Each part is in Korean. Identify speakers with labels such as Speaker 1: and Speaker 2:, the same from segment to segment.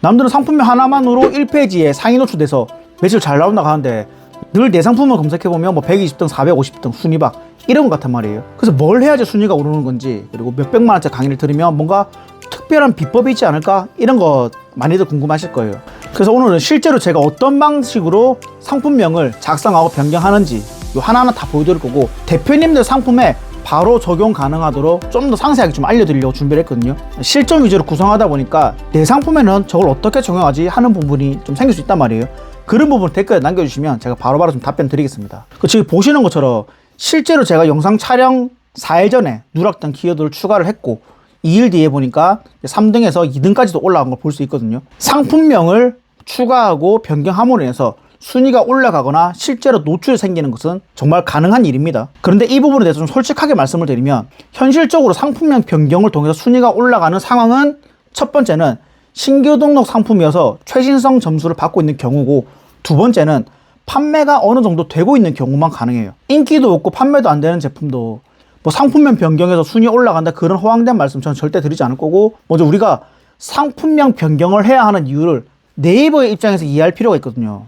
Speaker 1: 남들은 상품명 하나만으로 1페이지에 상위 노출돼서 매출 잘 나온다고 하는데 늘 내 상품을 검색해보면 뭐 120등, 450등 순위박 이런 것 같단 말이에요. 그래서 뭘 해야지 순위가 오르는 건지, 그리고 몇백만 원짜리 강의를 들으면 뭔가 특별한 비법이 있지 않을까, 이런 거 많이들 궁금하실 거예요. 그래서 오늘은 실제로 제가 어떤 방식으로 상품명을 작성하고 변경하는지 요 하나하나 다 보여드릴 거고, 대표님들 상품에 바로 적용 가능하도록 좀 더 상세하게 좀 알려드리려고 준비를 했거든요. 실전 위주로 구성하다 보니까 내 상품에는 저걸 어떻게 적용하지 하는 부분이 좀 생길 수 있단 말이에요. 그런 부분 댓글에 남겨주시면 제가 바로바로 좀 답변 드리겠습니다. 지금 보시는 것처럼 실제로 제가 영상 촬영 4일 전에 누락된 키워드를 추가를 했고, 2일 뒤에 보니까 3등에서 2등까지도 올라간 걸 볼 수 있거든요. 상품명을 추가하고 변경함으로 인해서 순위가 올라가거나 실제로 노출이 생기는 것은 정말 가능한 일입니다. 그런데 이 부분에 대해서 좀 솔직하게 말씀을 드리면, 현실적으로 상품명 변경을 통해서 순위가 올라가는 상황은 첫 번째는 신규 등록 상품이어서 최신성 점수를 받고 있는 경우고, 두 번째는 판매가 어느 정도 되고 있는 경우만 가능해요. 인기도 없고 판매도 안 되는 제품도 뭐 상품명 변경해서 순위 올라간다, 그런 허황된 말씀 저는 절대 드리지 않을 거고, 먼저 우리가 상품명 변경을 해야 하는 이유를 네이버의 입장에서 이해할 필요가 있거든요.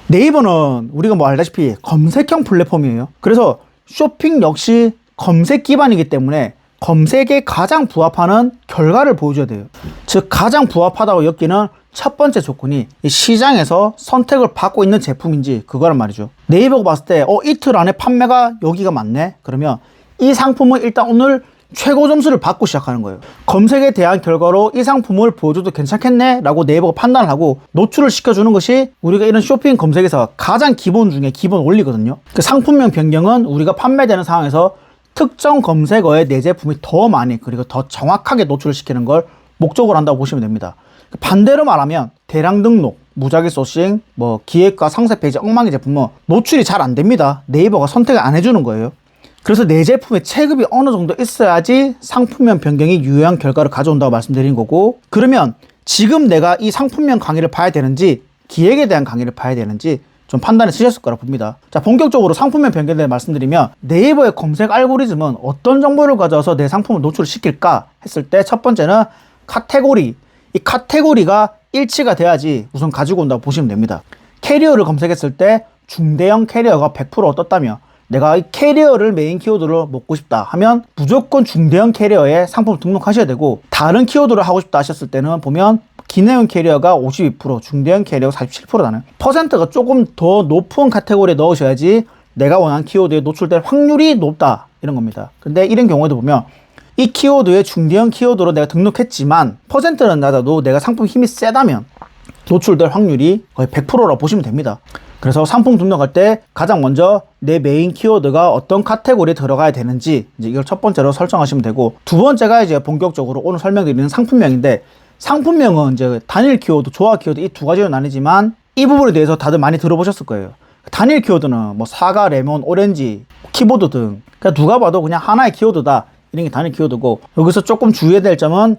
Speaker 1: 네이버는 우리가 뭐 알다시피 검색형 플랫폼이에요. 그래서 쇼핑 역시 검색 기반이기 때문에 검색에 가장 부합하는 결과를 보여줘야 돼요. 즉 가장 부합하다고 여기는 첫 번째 조건이 시장에서 선택을 받고 있는 제품인지 그거란 말이죠. 네이버가 봤을 때 이틀 안에 판매가 여기가 맞네? 그러면 이 상품은 일단 오늘 최고 점수를 받고 시작하는 거예요. 검색에 대한 결과로 이 상품을 보여줘도 괜찮겠네? 라고 네이버가 판단을 하고 노출을 시켜주는 것이 우리가 이런 쇼핑 검색에서 가장 기본 중에 기본 원리거든요. 그 상품명 변경은 우리가 판매되는 상황에서 특정 검색어에 내 제품이 더 많이, 그리고 더 정확하게 노출을 시키는 걸 목적으로 한다고 보시면 됩니다. 반대로 말하면 대량 등록, 무작위 소싱, 뭐 기획과 상세 페이지 엉망의 제품은 노출이 잘 안 됩니다. 네이버가 선택을 안 해주는 거예요. 그래서 내 제품의 체급이 어느 정도 있어야지 상품명 변경이 유효한 결과를 가져온다고 말씀드린 거고, 그러면 지금 내가 이 상품명 강의를 봐야 되는지 기획에 대한 강의를 봐야 되는지 좀 판단을 쓰셨을 거라 봅니다. 자, 본격적으로 상품명 변경에 대해 말씀드리면, 네이버의 검색 알고리즘은 어떤 정보를 가져와서 내 상품을 노출을 시킬까 했을 때 첫 번째는 카테고리, 이 카테고리가 일치가 돼야지 우선 가지고 온다고 보시면 됩니다. 캐리어를 검색했을 때 중대형 캐리어가 100% 떴다며 내가 이 캐리어를 메인 키워드로 먹고 싶다 하면 무조건 중대형 캐리어에 상품을 등록하셔야 되고, 다른 키워드를 하고 싶다 하셨을 때는 보면 기내용 캐리어가 52%, 중대형 캐리어가 47%라는 퍼센트가 조금 더 높은 카테고리에 넣으셔야지 내가 원하는 키워드에 노출될 확률이 높다, 이런 겁니다. 근데 이런 경우에도 보면 이 키워드에 중대형 키워드로 내가 등록했지만 퍼센트는 낮아도 내가 상품 힘이 세다면 노출될 확률이 거의 100%라고 보시면 됩니다. 그래서 상품 등록할 때 가장 먼저 내 메인 키워드가 어떤 카테고리에 들어가야 되는지 이제 이걸 첫 번째로 설정하시면 되고, 두 번째가 이제 본격적으로 오늘 설명드리는 상품명인데, 상품명은 이제 단일 키워드, 조합 키워드 이 두 가지로 나뉘지만 이 부분에 대해서 다들 많이 들어보셨을 거예요. 단일 키워드는 뭐 사과, 레몬, 오렌지, 키보드 등, 그러니까 누가 봐도 그냥 하나의 키워드다, 이런 게 단일 키워드고, 여기서 조금 주의해야 될 점은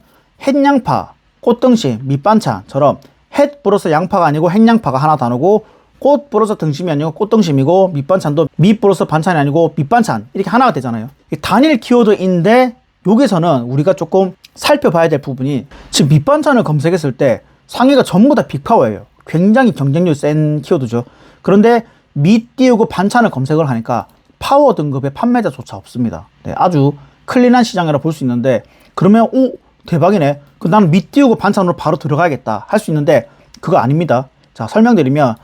Speaker 1: 햇양파, 꽃등심, 밑반찬처럼 햇 플러스 양파가 아니고 햇양파가 하나 단어고, 꽃 플러스 등심이 아니고 꽃등심이고, 밑반찬도 밑 플러스 반찬이 아니고 밑반찬, 이렇게 하나가 되잖아요. 단일 키워드인데 여기서는 우리가 조금 살펴봐야 될 부분이, 지금 밑반찬을 검색했을 때 상위가 전부 다 빅파워예요. 굉장히 경쟁력이 센 키워드죠. 그런데 밑 띄우고 반찬을 검색을 하니까 파워 등급의 판매자조차 없습니다. 네, 아주 클린한 시장이라 볼 수 있는데, 그러면 오 대박이네, 나는 밑 띄우고 반찬으로 바로 들어가야겠다 할 수 있는데 그거 아닙니다. 자, 설명드리면,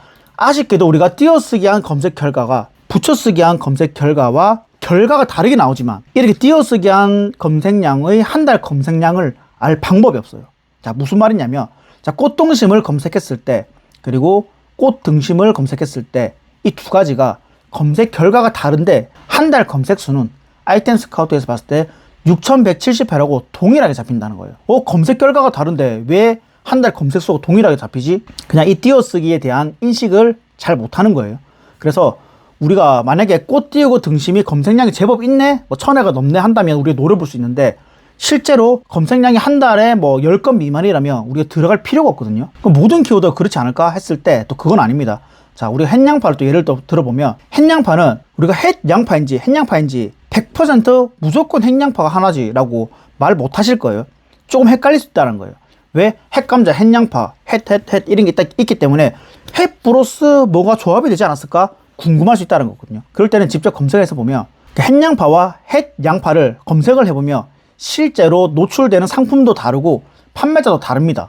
Speaker 1: 아쉽게도 우리가 띄어쓰기 한 검색 결과가 붙여쓰기 한 검색 결과와 결과가 다르게 나오지만, 이렇게 띄어쓰기 한 검색량의 한 달 검색량을 알 방법이 없어요. 자, 무슨 말이냐면, 자, 꽃등심을 검색했을 때 그리고 꽃등심을 검색했을 때 이 두 가지가 검색 결과가 다른데 한 달 검색 수는 아이템 스카우트에서 봤을 때 6178하고 동일하게 잡힌다는 거예요. 검색 결과가 다른데 왜 한 달 검색 수가 동일하게 잡히지? 그냥 이 띄어쓰기에 대한 인식을 잘 못하는 거예요. 그래서 우리가 만약에 꽃 띄우고 등심이 검색량이 제법 있네, 뭐 1000회가 넘네 한다면 우리가 노려볼 수 있는데, 실제로 검색량이 한 달에 뭐 10건 미만이라면 우리가 들어갈 필요가 없거든요. 그럼 모든 키워드가 그렇지 않을까 했을 때 또 그건 아닙니다. 자, 우리가 햇양파를 또 예를 들어보면, 햇양파는 우리가 햇양파인지 햇양파인지 100% 무조건 햇양파가 하나지 라고 말 못 하실 거예요. 조금 헷갈릴 수 있다는 거예요. 왜? 햇감자, 햇양파, 햇 이런 게 있기 때문에 햇 플러스 뭐가 조합이 되지 않았을까? 궁금할 수 있다는 거거든요. 그럴 때는 직접 검색해서 보면 햇양파와 햇양파를 검색을 해보면 실제로 노출되는 상품도 다르고 판매자도 다릅니다.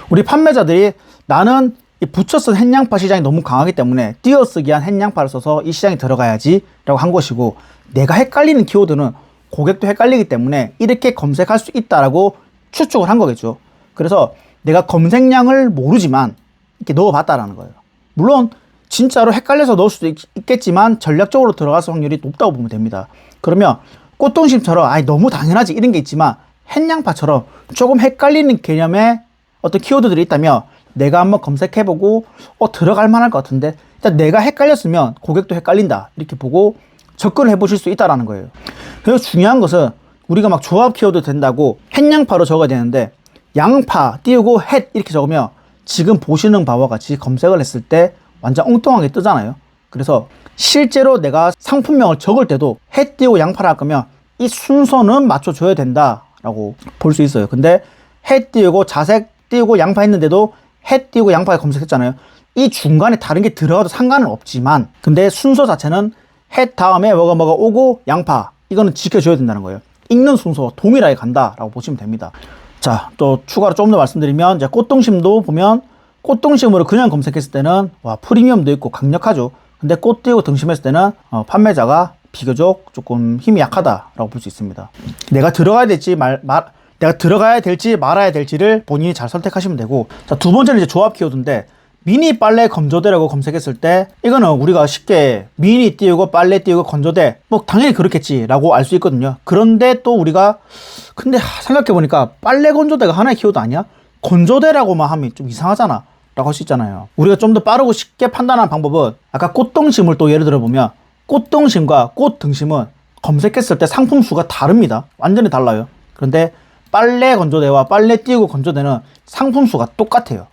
Speaker 1: 우리 판매자들이 나는 이 붙여쓴 햇양파 시장이 너무 강하기 때문에 띄어쓰기한 햇양파를 써서 이 시장에 들어가야지 라고 한 것이고, 내가 헷갈리는 키워드는 고객도 헷갈리기 때문에 이렇게 검색할 수 있다라고 추측을 한 거겠죠. 그래서 내가 검색량을 모르지만 이렇게 넣어봤다라는 거예요. 물론 진짜로 헷갈려서 넣을 수도 있겠지만 전략적으로 들어갈 확률이 높다고 보면 됩니다. 그러면 꽃등심처럼 아이 너무 당연하지 이런 게 있지만 햇양파처럼 조금 헷갈리는 개념의 어떤 키워드들이 있다면 내가 한번 검색해보고 들어갈 만할 것 같은데, 일단 내가 헷갈렸으면 고객도 헷갈린다 이렇게 보고 접근을 해보실 수 있다는 거예요. 그래서 중요한 것은 우리가 막 조합 키워드 된다고 햇양파로 적어야 되는데 양파 띄우고 햇 이렇게 적으면 지금 보시는 바와 같이 검색을 했을 때 완전 엉뚱하게 뜨잖아요. 그래서 실제로 내가 상품명을 적을 때도 햇 띄우고 양파를 할 거면 이 순서는 맞춰줘야 된다라고 볼 수 있어요. 근데 햇 띄우고 자색 띄우고 양파 했는데도 햇 띄우고 양파 검색했잖아요. 이 중간에 다른 게 들어가도 상관은 없지만 근데 순서 자체는 햇 다음에 뭐가 오고 양파 이거는 지켜줘야 된다는 거예요. 읽는 순서와 동일하게 간다라고 보시면 됩니다. 자, 또 추가로 좀 더 말씀드리면 이제 꽃등심도 보면 꽃등심으로 그냥 검색했을 때는 와 프리미엄도 있고 강력하죠. 근데 꽃 띄우고 등심했을 때는 판매자가 비교적 조금 힘이 약하다라고 볼 수 있습니다. 내가 들어가야 될지 내가 들어가야 될지 말아야 될지를 본인이 잘 선택하시면 되고, 자, 두 번째는 이제 조합 키워드인데 미니 빨래 건조대라고 검색했을 때 이거는 우리가 쉽게 미니 띄우고 빨래 띄우고 건조대 뭐 당연히 그렇겠지 라고 알 수 있거든요. 그런데 또 우리가 근데 생각해보니까 빨래 건조대가 하나의 키워드 아니야? 건조대라고만 하면 좀 이상하잖아 라고 할 수 있잖아요. 우리가 좀 더 빠르고 쉽게 판단하는 방법은 아까 꽃등심을 또 예를 들어 보면 꽃등심과 꽃등심은 검색했을 때 상품 수가 다릅니다. 완전히 달라요. 그런데 빨래 건조대와 빨래 띄우고 건조대는 상품 수가 똑같아요.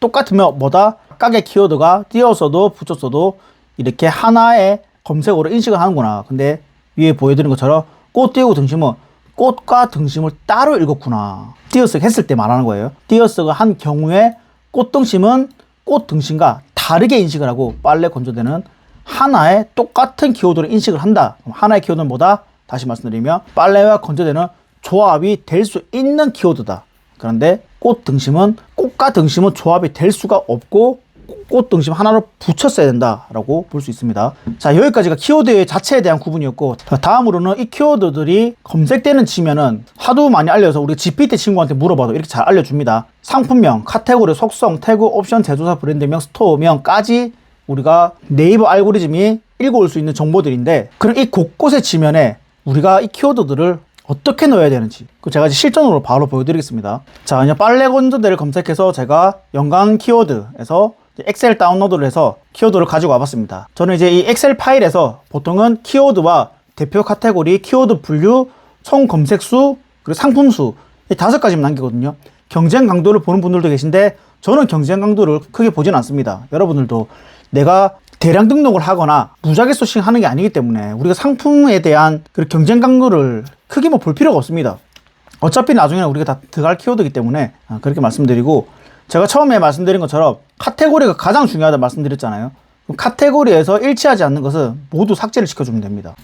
Speaker 1: 똑같으면 뭐다? 각각의 키워드가 띄어서도 붙였어도 이렇게 하나의 검색어로 인식을 하는구나. 근데 위에 보여드린 것처럼 꽃 띄우고 등심은 꽃과 등심을 따로 읽었구나. 띄어쓰기 했을 때 말하는 거예요. 띄어쓰기 한 경우에 꽃 등심은 꽃 등심과 다르게 인식을 하고 빨래 건조대는 하나의 똑같은 키워드로 인식을 한다. 그럼 하나의 키워드는 뭐다? 다시 말씀드리면 빨래와 건조대는 조합이 될 수 있는 키워드다. 그런데 꽃 등심은 꽃과 등심은 조합이 될 수가 없고 꽃 등심 하나로 붙였어야 된다라고 볼 수 있습니다. 자, 여기까지가 키워드 자체에 대한 구분이었고, 다음으로는 이 키워드들이 검색되는 치면은 하도 많이 알려서 우리 GPT 친구한테 물어봐도 이렇게 잘 알려줍니다. 상품명, 카테고리, 속성, 태그, 옵션, 제조사, 브랜드명, 스토어명까지 우리가 네이버 알고리즘이 읽어올 수 있는 정보들인데, 그럼 이 곳곳에 치면에 우리가 이 키워드들을 어떻게 넣어야 되는지 제가 이제 실전으로 바로 보여드리겠습니다. 자, 이제 빨래 건조대를 검색해서 제가 연관 키워드에서 엑셀 다운로드를 해서 키워드를 가지고 와봤습니다. 저는 이제 이 엑셀 파일에서 보통은 키워드와 대표 카테고리, 키워드 분류, 총 검색수, 그리고 상품수 이 5가지만 남기거든요. 경쟁 강도를 보는 분들도 계신데 저는 경쟁 강도를 크게 보진 않습니다. 여러분들도 내가 대량 등록을 하거나 무작위 소싱 하는 게 아니기 때문에 우리가 상품에 대한 그 경쟁 강도를 크게 뭐 볼 필요가 없습니다. 어차피 나중에는 우리가 다 들어갈 키워드이기 때문에 그렇게 말씀드리고, 제가 처음에 말씀드린 것처럼 카테고리가 가장 중요하다 말씀드렸잖아요. 그럼 카테고리에서 일치하지 않는 것은 모두 삭제를 시켜주면 됩니다.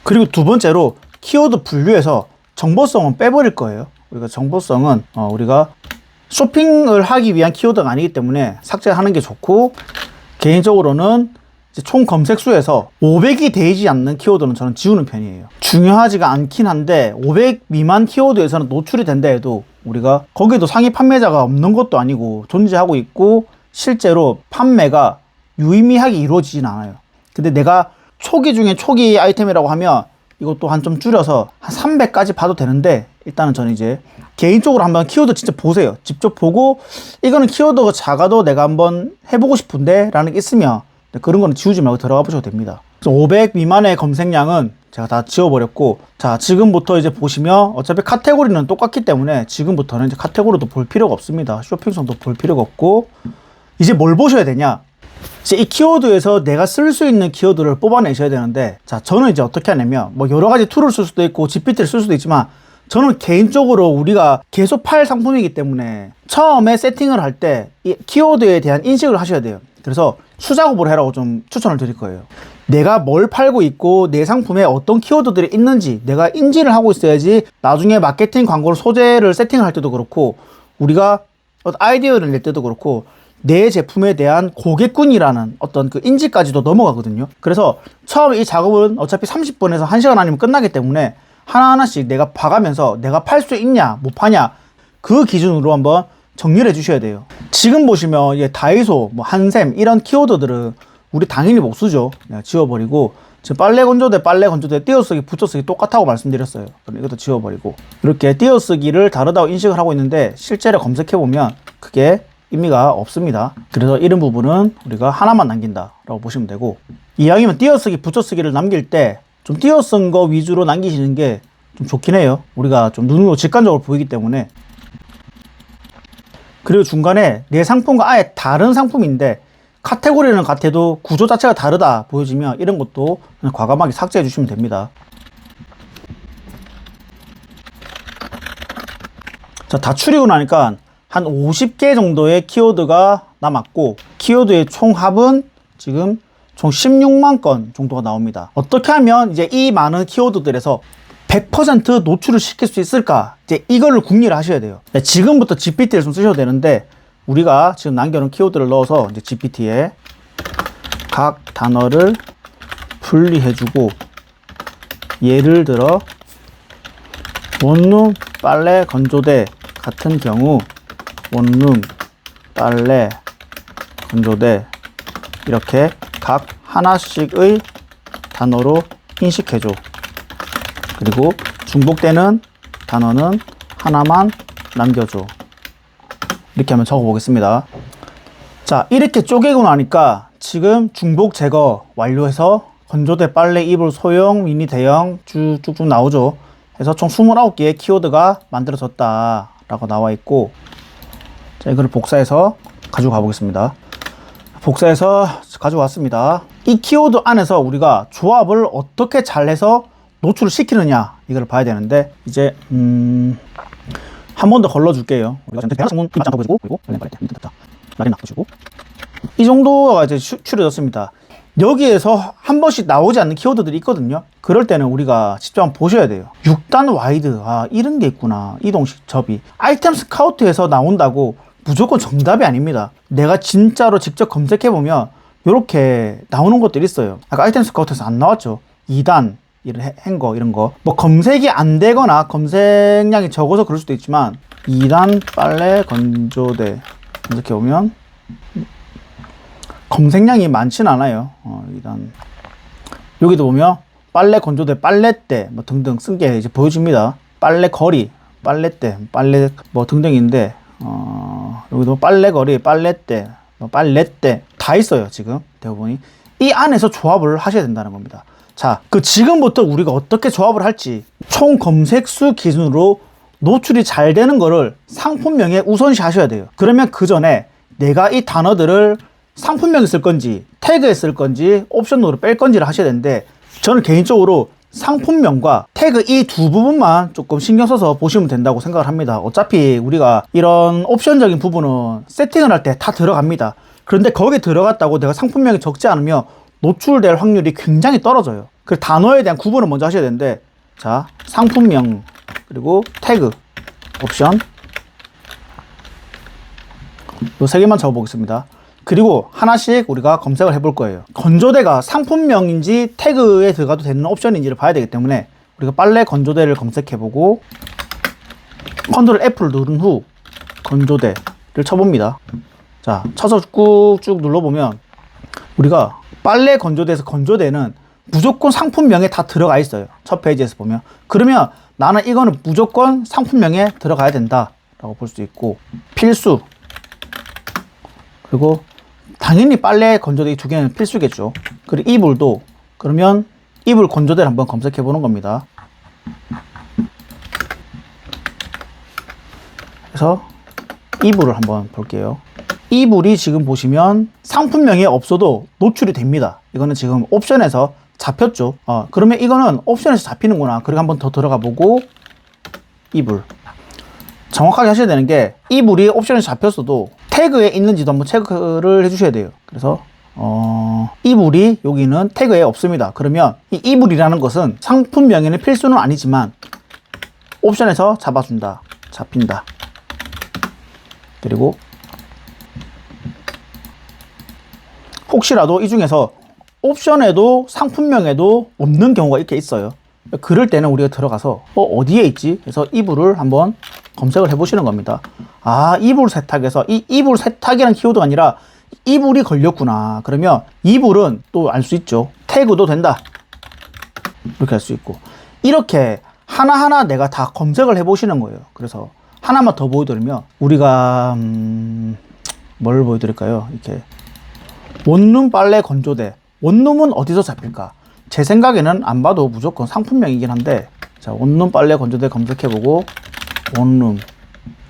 Speaker 1: 그리고 두 번째로 키워드 분류에서 정보성은 빼버릴 거예요. 우리가 정보성은 우리가 쇼핑을 하기 위한 키워드가 아니기 때문에 삭제하는 게 좋고, 개인적으로는 이제 총 검색수에서 500이 되지 않는 키워드는 저는 지우는 편이에요. 중요하지가 않긴 한데 500 미만 키워드에서는 노출이 된다 해도 우리가 거기도 상위 판매자가 없는 것도 아니고 존재하고 있고 실제로 판매가 유의미하게 이루어지진 않아요. 근데 내가 초기 중에 초기 아이템이라고 하면 이것도 한 좀 줄여서 한 300까지 봐도 되는데, 일단은 저는 이제 개인적으로 한번 키워드 진짜 보세요. 직접 보고 이거는 키워드가 작아도 내가 한번 해보고 싶은데 라는 게 있으면 그런 거는 지우지 말고 들어가 보셔도 됩니다. 그래서 500 미만의 검색량은 제가 다 지워버렸고, 자, 지금부터 이제 보시면 어차피 카테고리는 똑같기 때문에 지금부터는 이제 카테고리도 볼 필요가 없습니다. 쇼핑성도 볼 필요가 없고, 이제 뭘 보셔야 되냐? 이제 이 키워드에서 내가 쓸 수 있는 키워드를 뽑아내셔야 되는데, 자, 저는 이제 어떻게 하냐면 뭐 여러 가지 툴을 쓸 수도 있고 GPT를 쓸 수도 있지만 저는 개인적으로 우리가 계속 팔 상품이기 때문에 처음에 세팅을 할 때 이 키워드에 대한 인식을 하셔야 돼요. 그래서 수작업을 해라고 좀 추천을 드릴 거예요. 내가 뭘 팔고 있고 내 상품에 어떤 키워드들이 있는지 내가 인지를 하고 있어야지 나중에 마케팅 광고를 소재를 세팅할 때도 그렇고 우리가 아이디어를 낼 때도 그렇고 내 제품에 대한 고객군이라는 어떤 그 인지까지도 넘어가거든요. 그래서 처음 이 작업은 어차피 30분에서 1시간 아니면 끝나기 때문에 하나하나씩 내가 봐가면서 내가 팔 수 있냐 못 파냐 그 기준으로 한번 정리를 해 주셔야 돼요. 지금 보시면 이제 다이소, 뭐 한샘 이런 키워드들은 우리 당연히 못 쓰죠. 그냥 지워버리고 지금 빨래 건조대 띄어쓰기 붙여쓰기 똑같다고 말씀드렸어요. 그럼 이것도 지워버리고 이렇게 띄어쓰기를 다르다고 인식을 하고 있는데 실제로 검색해보면 그게 의미가 없습니다. 그래서 이런 부분은 우리가 하나만 남긴다 라고 보시면 되고, 이왕이면 띄어쓰기 붙여쓰기를 남길 때 좀 띄어쓴 거 위주로 남기시는 게 좀 좋긴 해요. 우리가 좀 눈으로 직관적으로 보이기 때문에. 그리고 중간에 내 상품과 아예 다른 상품인데 카테고리는 같아도 구조 자체가 다르다 보여지면 이런 것도 그냥 과감하게 삭제해 주시면 됩니다. 자, 다 추리고 나니까 한 50개 정도의 키워드가 남았고 키워드의 총 합은 지금 총 16만 건 정도가 나옵니다. 어떻게 하면 이제 이 많은 키워드들에서 100% 노출을 시킬 수 있을까? 이제 이거를 궁리를 하셔야 돼요. 지금부터 GPT를 좀 쓰셔도 되는데 우리가 지금 남겨놓은 키워드를 넣어서 이제 GPT에 각 단어를 분리해주고, 예를 들어 원룸 빨래 건조대 같은 경우 원룸 빨래 건조대 이렇게 각 하나씩의 단어로 인식해줘. 그리고 중복되는 단어는 하나만 남겨줘. 이렇게 한번 적어 보겠습니다. 자, 이렇게 쪼개고 나니까 지금 중복 제거 완료해서 건조대, 빨래, 이불, 소형, 미니, 대형 쭉쭉 나오죠. 그래서 총 29개의 키워드가 만들어졌다 라고 나와 있고, 자, 이거를 복사해서 가지고 가보겠습니다. 복사해서 가져왔습니다. 이 키워드 안에서 우리가 조합을 어떻게 잘해서 노출을 시키느냐 이걸 봐야 되는데, 이제 한 번 더 걸러줄게요. 우리가 대학생문 맞지 않고 보여주고, 그리고 라인나 보여주고, 이 정도가 이제 추려졌습니다. 여기에서 한 번씩 나오지 않는 키워드들이 있거든요. 그럴 때는 우리가 직접 한번 보셔야 돼요. 6단 와이드, 아 이런 게 있구나. 이동식 접이 아이템 스카우트에서 나온다고 무조건 정답이 아닙니다. 내가 진짜로 직접 검색해보면 이렇게 나오는 것들이 있어요. 아까 아이템 스카우트에서 안 나왔죠. 2단 이런 행거 이런 거, 뭐 검색이 안 되거나 검색량이 적어서 그럴 수도 있지만 2단 빨래 건조대 이렇게 보면 검색량이 많진 않아요. 2단 여기도 보면 빨래 건조대, 빨래대 뭐 등등 쓴 게 이제 보여집니다. 빨래 거리, 빨래대, 빨래 뭐 등등인데 여기도 빨래 거리, 빨래대, 뭐 빨래대 다 있어요. 지금 대부분이 이 안에서 조합을 하셔야 된다는 겁니다. 자, 그 지금부터 우리가 어떻게 조합을 할지 총 검색수 기준으로 노출이 잘 되는 거를 상품명에 우선시 하셔야 돼요. 그러면 그 전에 내가 이 단어들을 상품명에 쓸 건지 태그에 쓸 건지 옵션으로 뺄 건지를 하셔야 되는데, 저는 개인적으로 상품명과 태그 이 두 부분만 조금 신경 써서 보시면 된다고 생각을 합니다. 어차피 우리가 이런 옵션적인 부분은 세팅을 할 때 다 들어갑니다. 그런데 거기에 들어갔다고 내가 상품명이 적지 않으면 노출될 확률이 굉장히 떨어져요. 그 단어에 대한 구분을 먼저 하셔야 되는데, 자, 상품명 그리고 태그 옵션 이 세 개만 적어 보겠습니다. 그리고 하나씩 우리가 검색을 해볼 거예요. 건조대가 상품명인지 태그에 들어가도 되는 옵션인지를 봐야 되기 때문에 우리가 빨래 건조대를 검색해보고 컨트롤 F를 누른 후 건조대를 쳐봅니다. 자, 쳐서 꾹쭉 눌러보면 우리가 빨래 건조대에서 건조대는 무조건 상품명에 다 들어가 있어요. 첫 페이지에서 보면. 그러면 나는 이거는 무조건 상품명에 들어가야 된다 라고 볼 수 있고, 필수, 그리고 당연히 빨래 건조대 이 두 개는 필수겠죠. 그리고 이불도, 그러면 이불 건조대를 한번 검색해 보는 겁니다. 그래서 이불을 한번 볼게요. 이불이 지금 보시면 상품명이 없어도 노출이 됩니다. 이거는 지금 옵션에서 잡혔죠. 그러면 이거는 옵션에서 잡히는구나. 그리고 한번 더 들어가 보고 이불. 정확하게 하셔야 되는 게 이불이 옵션에 잡혔어도 태그에 있는지도 한번 체크를 해주셔야 돼요. 그래서 이불이 여기는 태그에 없습니다. 그러면 이 이불이라는 것은 상품명에는 필수는 아니지만 옵션에서 잡아준다, 잡힌다. 그리고 혹시라도 이 중에서 옵션에도 상품명에도 없는 경우가 이렇게 있어요. 그럴 때는 우리가 들어가서 어디에 있지? 그래서 이불을 한번 검색을 해보시는 겁니다. 아, 이불 세탁에서 이 이불 세탁이라는 키워드가 아니라 이불이 걸렸구나. 그러면 이불은 또 알 수 있죠. 태그도 된다. 이렇게 할 수 있고. 이렇게 하나하나 내가 다 검색을 해보시는 거예요. 그래서 하나만 더 보여드리면 우리가 뭘 보여드릴까요? 이렇게 원룸 빨래 건조대. 원룸은 어디서 잡힐까? 제 생각에는 안 봐도 무조건 상품명이긴 한데, 자, 원룸 빨래 건조대 검색해보고 원룸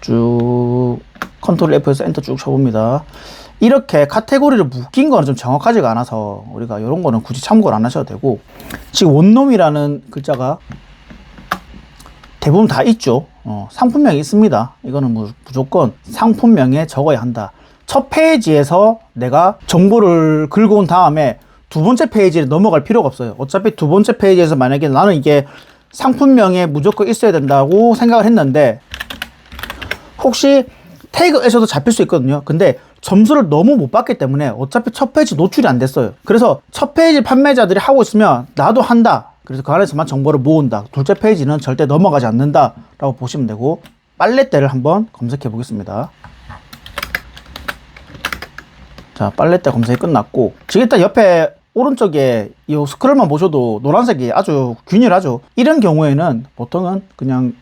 Speaker 1: 쭉 컨트롤 F에서 엔터 쭉 쳐봅니다. 이렇게 카테고리를 묶인 거는 좀 정확하지가 않아서 우리가 이런 거는 굳이 참고를 안 하셔도 되고, 지금 원룸이라는 글자가 대부분 다 있죠. 상품명이 있습니다. 이거는 무조건 상품명에 적어야 한다. 첫 페이지에서 내가 정보를 긁어온 다음에 두 번째 페이지에 넘어갈 필요가 없어요. 어차피 두 번째 페이지에서 만약에 나는 이게 상품명에 무조건 있어야 된다고 생각을 했는데, 혹시 태그에서도 잡힐 수 있거든요. 근데 점수를 너무 못 받기 때문에 어차피 첫 페이지 노출이 안 됐어요. 그래서 첫 페이지 판매자들이 하고 있으면 나도 한다. 그래서 그 안에서만 정보를 모은다. 둘째 페이지는 절대 넘어가지 않는다 라고 보시면 되고, 빨랫대를 한번 검색해 보겠습니다. 자, 빨랫대 검색이 끝났고, 지금 일단 옆에 오른쪽에 이 스크롤만 보셔도 노란색이 아주 균일하죠. 이런 경우에는 보통은 그냥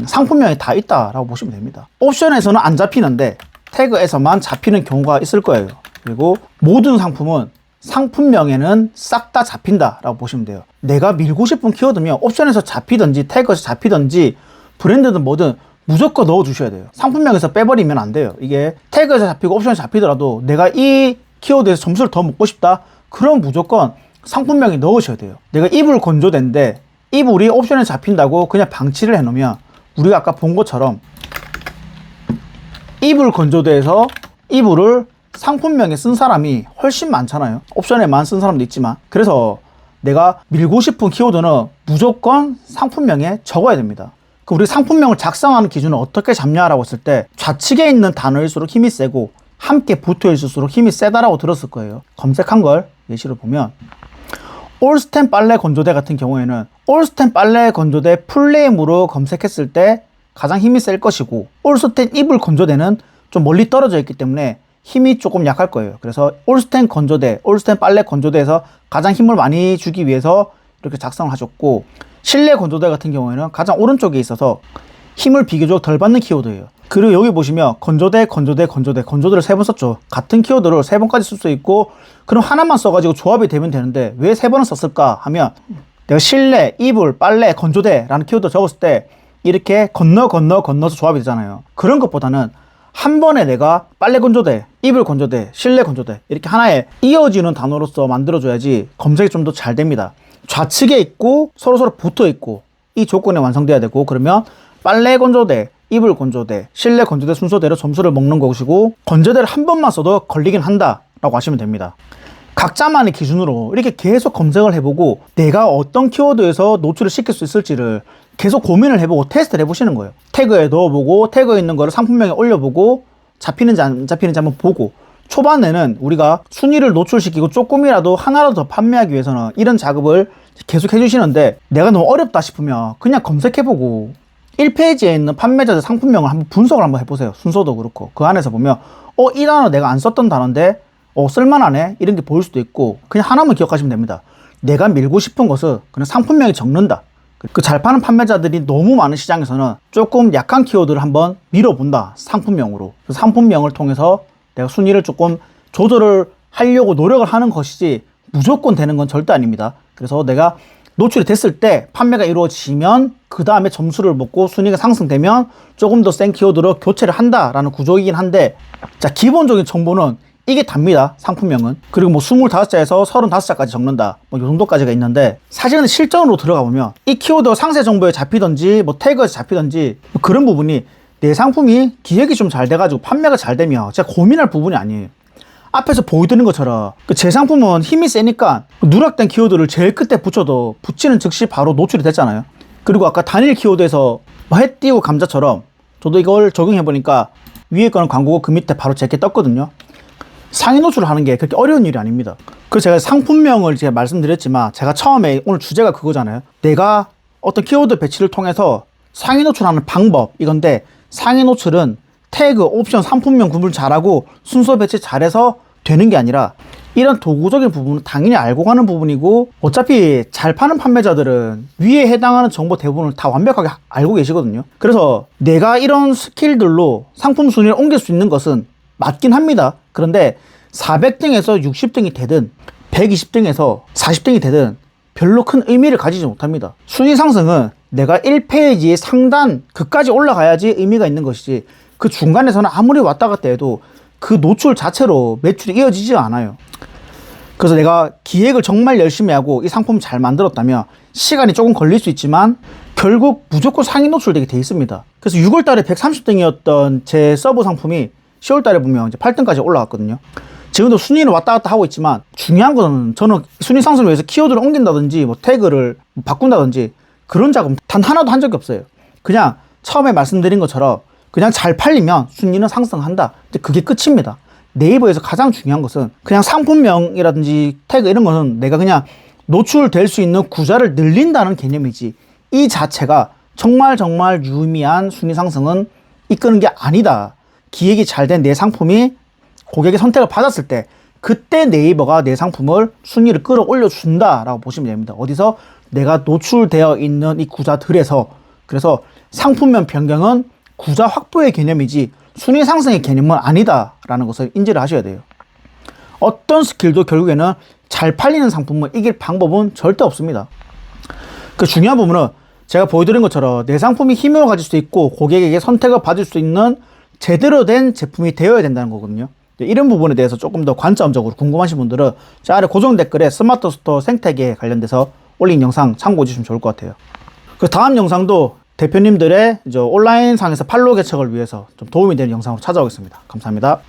Speaker 1: 상품명이 다 있다라고 보시면 됩니다. 옵션에서는 안 잡히는데 태그에서만 잡히는 경우가 있을 거예요. 그리고 모든 상품은 상품명에는 싹 다 잡힌다라고 보시면 돼요. 내가 밀고 싶은 키워드면 옵션에서 잡히든지 태그에서 잡히든지 브랜드든 뭐든 무조건 넣어 주셔야 돼요. 상품명에서 빼버리면 안 돼요. 이게 태그에서 잡히고 옵션에서 잡히더라도 내가 이 키워드에서 점수를 더 먹고 싶다? 그럼 무조건 상품명에 넣으셔야 돼요. 내가 이불 건조대인데 이불이 옵션에 잡힌다고 그냥 방치를 해놓으면 우리가 아까 본 것처럼 이불 건조대에서 이불을 상품명에 쓴 사람이 훨씬 많잖아요. 옵션에만 쓴 사람도 있지만. 그래서 내가 밀고 싶은 키워드는 무조건 상품명에 적어야 됩니다. 우리 상품명을 작성하는 기준은 어떻게 잡냐라고 했을 때 좌측에 있는 단어일수록 힘이 세고 함께 붙어 있을수록 힘이 세다라고 들었을 거예요. 검색한 걸 예시로 보면 올스텐 빨래 건조대 같은 경우에는 올스텐 빨래 건조대 풀네임으로 검색했을 때 가장 힘이 셀 것이고, 올스텐 이불 건조대는 좀 멀리 떨어져 있기 때문에 힘이 조금 약할 거예요. 그래서 올스텐 건조대, 올스텐 빨래 건조대에서 가장 힘을 많이 주기 위해서 이렇게 작성을 하셨고, 실내 건조대 같은 경우에는 가장 오른쪽에 있어서 힘을 비교적 덜 받는 키워드예요. 그리고 여기 보시면 건조대, 건조대, 건조대, 건조대를 3번 썼죠. 같은 키워드를 3번까지 쓸 수 있고, 그럼 하나만 써가지고 조합이 되면 되는데 왜 3번을 썼을까 하면, 내가 실내, 이불, 빨래, 건조대라는 키워드 적었을 때 이렇게 건너서 조합이 되잖아요. 그런 것보다는 한 번에 내가 빨래 건조대, 이불 건조대, 실내 건조대 이렇게 하나에 이어지는 단어로서 만들어줘야지 검색이 좀 더 잘 됩니다. 좌측에 있고 서로서로 붙어 있고 이 조건이 완성돼야 되고, 그러면 빨래 건조대, 이불 건조대, 실내 건조대 순서대로 점수를 먹는 것이고, 건조대를 한 번만 써도 걸리긴 한다라고 하시면 됩니다. 각자만의 기준으로 이렇게 계속 검색을 해보고 내가 어떤 키워드에서 노출을 시킬 수 있을지를 계속 고민을 해보고 테스트를 해보시는 거예요. 태그에 넣어보고 태그에 있는 거를 상품명에 올려보고 잡히는지 안 잡히는지 한번 보고, 초반에는 우리가 순위를 노출시키고 조금이라도 하나라도 더 판매하기 위해서는 이런 작업을 계속 해주시는데, 내가 너무 어렵다 싶으면 그냥 검색해보고 1페이지에 있는 판매자들 상품명을 한번 분석을 한번 해보세요. 순서도 그렇고 그 안에서 보면 이 단어 내가 안 썼던 단어인데 쓸만하네 이런 게 보일 수도 있고, 그냥 하나만 기억하시면 됩니다. 내가 밀고 싶은 것을 그냥 상품명에 적는다. 그 잘 파는 판매자들이 너무 많은 시장에서는 조금 약한 키워드를 한번 밀어본다. 상품명으로. 그래서 상품명을 통해서 내가 순위를 조금 조절을 하려고 노력을 하는 것이지 무조건 되는 건 절대 아닙니다. 그래서 내가 노출이 됐을 때 판매가 이루어지면 그 다음에 점수를 먹고 순위가 상승되면 조금 더 센 키워드로 교체를 한다라는 구조이긴 한데, 자, 기본적인 정보는 이게 답니다. 상품명은. 그리고 뭐 25자에서 35자까지 적는다. 뭐 요 정도까지가 있는데 사실은 실전으로 들어가 보면 이 키워드 상세 정보에 잡히던지 뭐 태그에 잡히던지 뭐 그런 부분이 내 상품이 기획이 좀 잘 돼가지고 판매가 잘 되면 제가 고민할 부분이 아니에요. 앞에서 보여드린 것처럼 제 상품은 힘이 세니까 누락된 키워드를 제일 끝에 붙여도 붙이는 즉시 바로 노출이 됐잖아요. 그리고 아까 단일 키워드에서 뭐 해 띄고 감자처럼 저도 이걸 적용해보니까 위에 거는 광고고 그 밑에 바로 제게 떴거든요. 상위 노출을 하는 게 그렇게 어려운 일이 아닙니다. 그래서 제가 상품명을 제가 말씀드렸지만 제가 처음에 오늘 주제가 그거잖아요. 내가 어떤 키워드 배치를 통해서 상위 노출하는 방법 이건데 상위 노출은 태그, 옵션, 상품명 구분 잘하고 순서 배치 잘해서 되는 게 아니라 이런 도구적인 부분은 당연히 알고 가는 부분이고 어차피 잘 파는 판매자들은 위에 해당하는 정보 대부분을 다 완벽하게 알고 계시거든요. 그래서 내가 이런 스킬들로 상품 순위를 옮길 수 있는 것은 맞긴 합니다. 그런데 400등에서 60등이 되든 120등에서 40등이 되든 별로 큰 의미를 가지지 못합니다. 순위 상승은 내가 1페이지의 상단 그까지 올라가야지 의미가 있는 것이지 그 중간에서는 아무리 왔다 갔다 해도 그 노출 자체로 매출이 이어지지 않아요. 그래서 내가 기획을 정말 열심히 하고 이 상품을 잘 만들었다면 시간이 조금 걸릴 수 있지만 결국 무조건 상위 노출되게 돼 있습니다. 그래서 6월 달에 130등이었던 제 서브 상품이 10월 달에 보면 이제 8등까지 올라갔거든요. 지금도 순위를 왔다 갔다 하고 있지만 중요한 거는 저는 순위 상승을 위해서 키워드를 옮긴다든지 뭐 태그를 바꾼다든지 그런 작업 단 하나도 한 적이 없어요. 그냥 처음에 말씀드린 것처럼 그냥 잘 팔리면 순위는 상승한다. 그게 끝입니다. 네이버에서 가장 중요한 것은 그냥 상품명이라든지 태그 이런 거는 내가 그냥 노출될 수 있는 구자를 늘린다는 개념이지 이 자체가 정말 유의미한 순위 상승은 이끄는 게 아니다. 기획이 잘 된 내 상품이 고객의 선택을 받았을 때 그때 네이버가 내 상품을 순위를 끌어올려 준다라고 보시면 됩니다. 어디서? 내가 노출되어 있는 이 구자들에서. 그래서 상품명 변경은 구자 확보의 개념이지 순위 상승의 개념은 아니다라는 것을 인지를 하셔야 돼요. 어떤 스킬도 결국에는 잘 팔리는 상품을 이길 방법은 절대 없습니다. 그 중요한 부분은 제가 보여드린 것처럼 내 상품이 힘을 가질 수 있고 고객에게 선택을 받을 수 있는 제대로 된 제품이 되어야 된다는 거거든요. 이런 부분에 대해서 조금 더 관점적으로 궁금하신 분들은 자 아래 고정 댓글에 스마트 스토어 생태계에 관련돼서 올린 영상 참고해 주시면 좋을 것 같아요. 그 다음 영상도 대표님들의 온라인 상에서 팔로우 개척을 위해서 좀 도움이 되는 영상으로 찾아오겠습니다. 감사합니다.